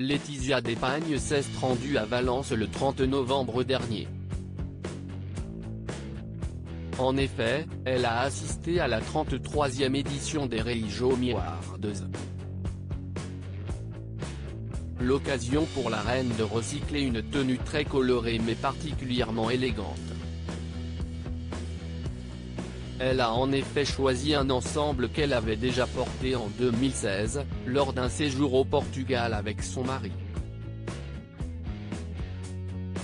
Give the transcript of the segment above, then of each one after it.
Laetitia d'Espagne s'est rendue à Valence le 30 novembre dernier. En effet, elle a assisté à la 33e édition des Reis Awards. L'occasion pour la reine de recycler une tenue très colorée mais particulièrement élégante. Elle a en effet choisi un ensemble qu'elle avait déjà porté en 2016, lors d'un séjour au Portugal avec son mari.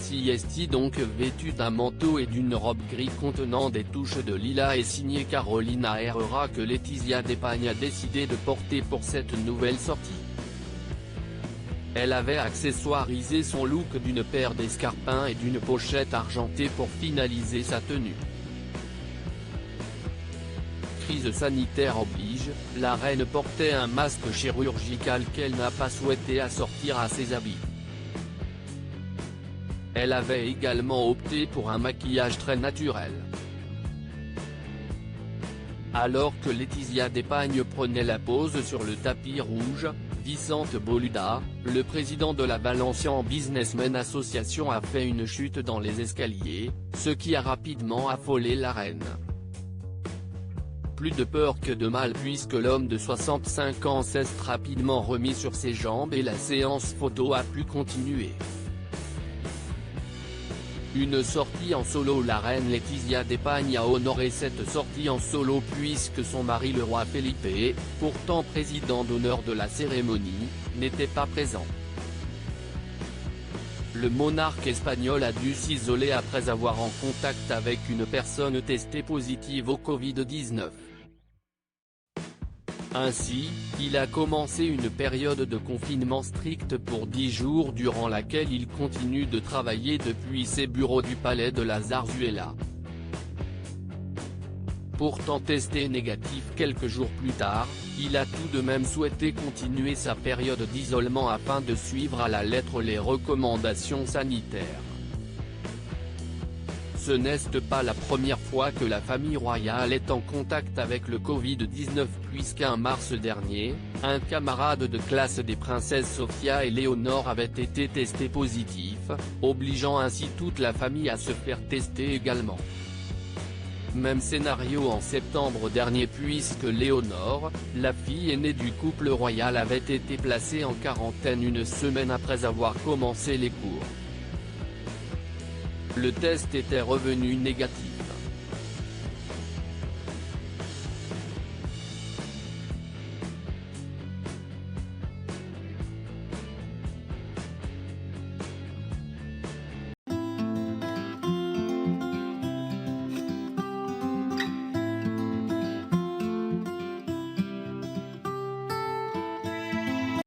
S'y est donc vêtue d'un manteau et d'une robe gris contenant des touches de lilas et signée Carolina Herrera que Laetitia d'Espagne a décidé de porter pour cette nouvelle sortie. Elle avait accessoirisé son look d'une paire d'escarpins et d'une pochette argentée pour finaliser sa tenue. Crise sanitaire oblige, la reine portait un masque chirurgical qu'elle n'a pas souhaité assortir à ses habits. Elle avait également opté pour un maquillage très naturel. Alors que Laetitia d'Espagne prenait la pose sur le tapis rouge, Vicente Boluda, le président de la Valencian Businessmen Association a fait une chute dans les escaliers, ce qui a rapidement affolé la reine. Plus de peur que de mal puisque l'homme de 65 ans s'est rapidement remis sur ses jambes et la séance photo a pu continuer. Une sortie en solo. La reine Laetitia d'Espagne a honoré cette sortie en solo puisque son mari le roi Felipe, pourtant président d'honneur de la cérémonie, n'était pas présent. Le monarque espagnol a dû s'isoler après avoir en contact avec une personne testée positive au Covid-19. Ainsi, il a commencé une période de confinement strict pour 10 jours durant laquelle il continue de travailler depuis ses bureaux du palais de la Zarzuela. Pourtant testé négatif quelques jours plus tard, il a tout de même souhaité continuer sa période d'isolement afin de suivre à la lettre les recommandations sanitaires. Ce n'est pas la première fois que la famille royale est en contact avec le Covid-19 puisqu'en mars dernier, un camarade de classe des princesses Sofia et Léonore avait été testé positif, obligeant ainsi toute la famille à se faire tester également. Même scénario en septembre dernier puisque Léonore, la fille aînée du couple royal avait été placée en quarantaine une semaine après avoir commencé les cours. Le test était revenu négatif.